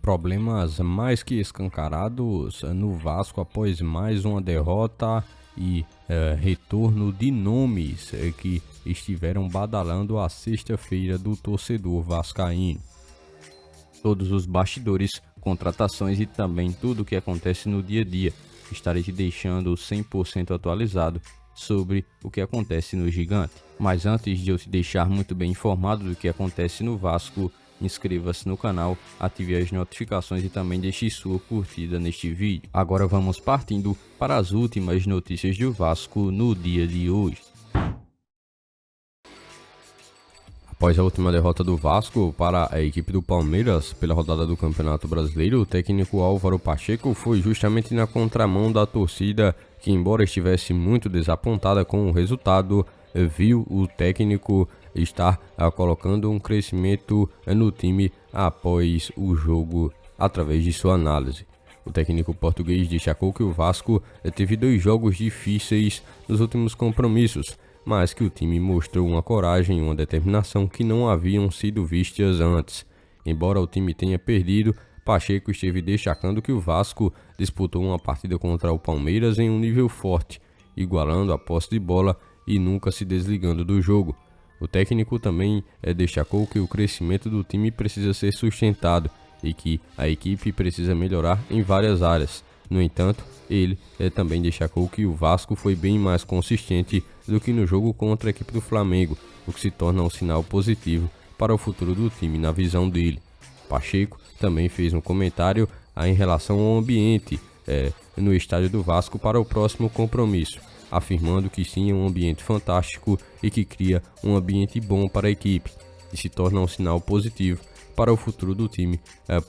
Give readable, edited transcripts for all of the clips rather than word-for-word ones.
Problemas mais que escancarados no Vasco após mais uma derrota e retorno de nomes que estiveram badalando a sexta-feira do torcedor vascaíno. Todos os bastidores, contratações e também tudo o que acontece no dia a dia. Estarei te deixando 100% atualizado sobre o que acontece no Gigante. Mas antes de eu te deixar muito bem informado do que acontece no Vasco, inscreva-se no canal, ative as notificações e também deixe sua curtida neste vídeo. Agora vamos partindo para as últimas notícias do Vasco no dia de hoje. Após a última derrota do Vasco para a equipe do Palmeiras pela rodada do Campeonato Brasileiro, o técnico Álvaro Pacheco foi justamente na contramão da torcida que, embora estivesse muito desapontada com o resultado, viu o técnico estar colocando um crescimento no time após o jogo através de sua análise. O técnico português destacou que o Vasco teve 2 jogos difíceis nos últimos compromissos, mas que o time mostrou uma coragem e uma determinação que não haviam sido vistas antes. Embora o time tenha perdido, Pacheco esteve destacando que o Vasco disputou uma partida contra o Palmeiras em um nível forte, igualando a posse de bola e nunca se desligando do jogo. O técnico também destacou que o crescimento do time precisa ser sustentado e que a equipe precisa melhorar em várias áreas. No entanto, ele também destacou que o Vasco foi bem mais consistente do que no jogo contra a equipe do Flamengo, o que se torna um sinal positivo para o futuro do time na visão dele. Pacheco também fez um comentário em relação ao ambiente no estádio do Vasco para o próximo compromisso, afirmando que sim, é um ambiente fantástico e que cria um ambiente bom para a equipe e se torna um sinal positivo para o futuro do time,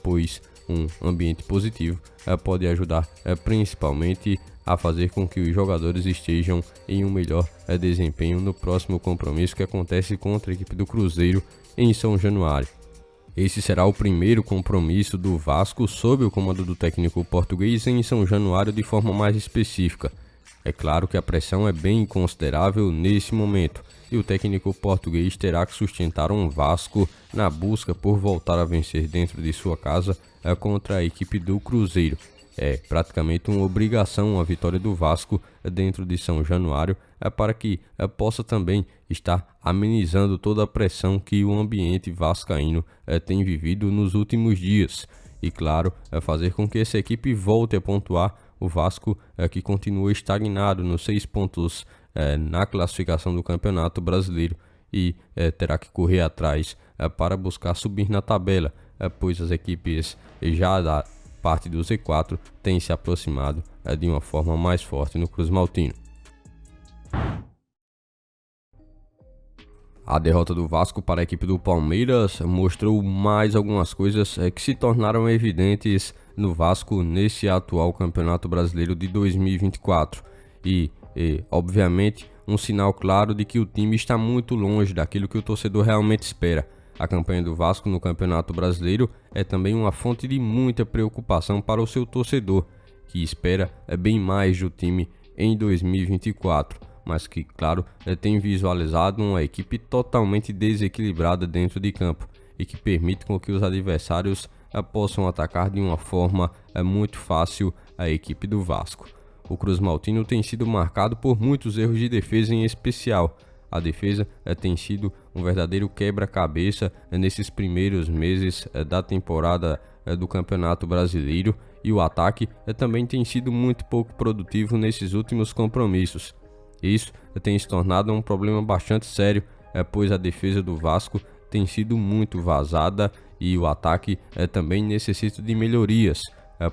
pois um ambiente positivo pode ajudar principalmente a fazer com que os jogadores estejam em um melhor desempenho no próximo compromisso que acontece contra a equipe do Cruzeiro em São Januário. Esse será o primeiro compromisso do Vasco sob o comando do técnico português em São Januário de forma mais específica. É claro que a pressão é bem considerável nesse momento e o técnico português terá que sustentar um Vasco na busca por voltar a vencer dentro de sua casa contra a equipe do Cruzeiro. É praticamente uma obrigação a vitória do Vasco dentro de São Januário para que possa também estar amenizando toda a pressão que o ambiente vascaíno tem vivido nos últimos dias. E claro, fazer com que essa equipe volte a pontuar. O Vasco que continua estagnado nos 6 pontos na classificação do Campeonato Brasileiro e terá que correr atrás para buscar subir na tabela, pois as equipes já da parte do Z4 têm se aproximado de uma forma mais forte no Cruz Maltino. A derrota do Vasco para a equipe do Palmeiras mostrou mais algumas coisas que se tornaram evidentes no Vasco nesse atual Campeonato Brasileiro de 2024 e obviamente um sinal claro de que o time está muito longe daquilo que o torcedor realmente espera. A campanha do Vasco no Campeonato Brasileiro é também uma fonte de muita preocupação para o seu torcedor, que espera bem mais do time em 2024, mas que, claro, tem visualizado uma equipe totalmente desequilibrada dentro de campo e que permite com que os adversários possam atacar de uma forma muito fácil a equipe do Vasco. O Cruz Maltino tem sido marcado por muitos erros de defesa em especial. A defesa tem sido um verdadeiro quebra-cabeça nesses primeiros meses da temporada do Campeonato Brasileiro e o ataque também tem sido muito pouco produtivo nesses últimos compromissos. Isso tem se tornado um problema bastante sério, pois a defesa do Vasco tem sido muito vazada e o ataque também necessita de melhorias,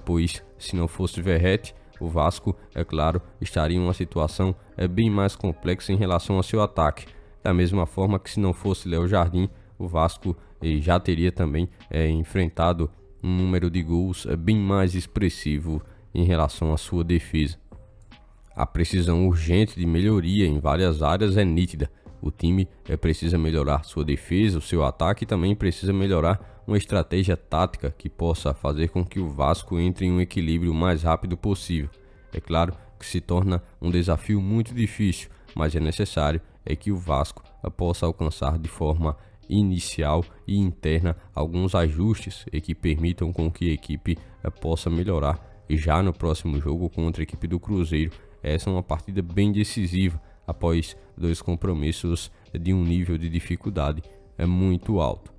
pois se não fosse Verratti, o Vasco, é claro, estaria em uma situação bem mais complexa em relação ao seu ataque. Da mesma forma que se não fosse Léo Jardim, o Vasco já teria também enfrentado um número de gols bem mais expressivo em relação à sua defesa. A precisão urgente de melhoria em várias áreas é nítida. O time precisa melhorar sua defesa, o seu ataque e também precisa melhorar uma estratégia tática que possa fazer com que o Vasco entre em um equilíbrio o mais rápido possível. É claro que se torna um desafio muito difícil, mas é necessário que o Vasco possa alcançar de forma inicial e interna alguns ajustes que permitam com que a equipe possa melhorar já no próximo jogo contra a equipe do Cruzeiro. Essa é uma partida bem decisiva após 2 compromissos de um nível de dificuldade muito alto.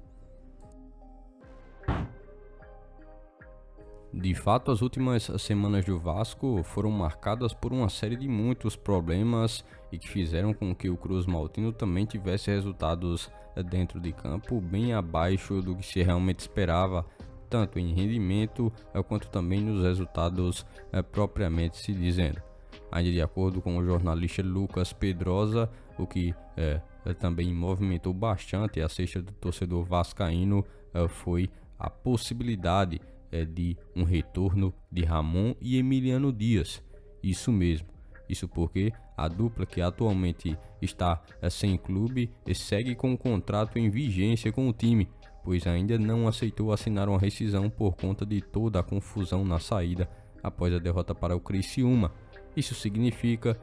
De fato, as últimas semanas do Vasco foram marcadas por uma série de muitos problemas e que fizeram com que o Cruz Maltino também tivesse resultados dentro de campo bem abaixo do que se realmente esperava, tanto em rendimento quanto também nos resultados propriamente se dizendo. Ainda de acordo com o jornalista Lucas Pedrosa, o que também movimentou bastante a cesta do torcedor vascaíno foi a possibilidade de um retorno de Ramon e Emiliano Dias. Isso mesmo, isso porque a dupla que atualmente está sem clube segue com o contrato em vigência com o time, pois ainda não aceitou assinar uma rescisão por conta de toda a confusão na saída após a derrota para o Criciúma. Isso significa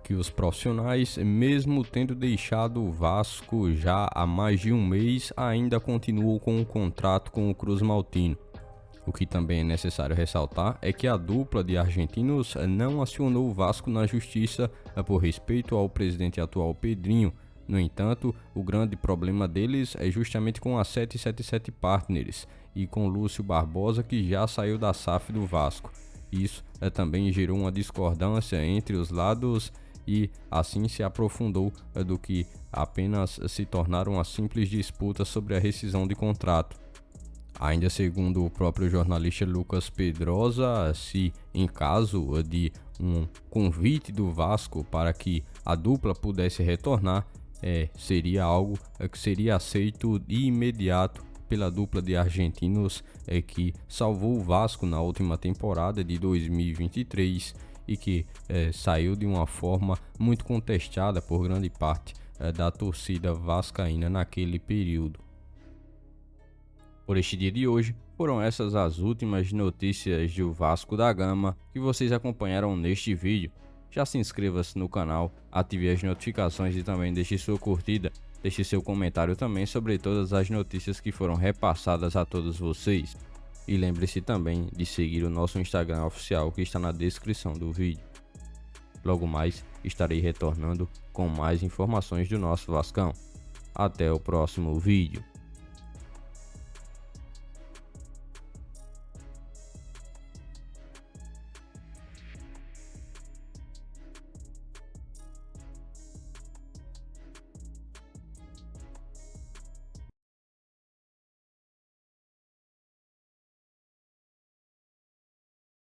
que os profissionais, mesmo tendo deixado o Vasco já há mais de um mês, ainda continuam com o contrato com o Cruz Maltino. O que também é necessário ressaltar é que a dupla de argentinos não acionou o Vasco na justiça por respeito ao presidente atual Pedrinho. No entanto, o grande problema deles é justamente com a 777 Partners e com Lúcio Barbosa, que já saiu da SAF do Vasco. Isso também gerou uma discordância entre os lados e assim se aprofundou do que apenas se tornar uma simples disputa sobre a rescisão de contrato. Ainda segundo o próprio jornalista Lucas Pedrosa, se em caso de um convite do Vasco para que a dupla pudesse retornar, seria algo que seria aceito de imediato pela dupla de argentinos que salvou o Vasco na última temporada de 2023 e que saiu de uma forma muito contestada por grande parte da torcida vascaína naquele período. Por este dia de hoje, foram essas as últimas notícias do Vasco da Gama que vocês acompanharam neste vídeo. Já se inscreva-se no canal, ative as notificações e também deixe sua curtida. Deixe seu comentário também sobre todas as notícias que foram repassadas a todos vocês. E lembre-se também de seguir o nosso Instagram oficial que está na descrição do vídeo. Logo mais estarei retornando com mais informações do nosso Vascão. Até o próximo vídeo.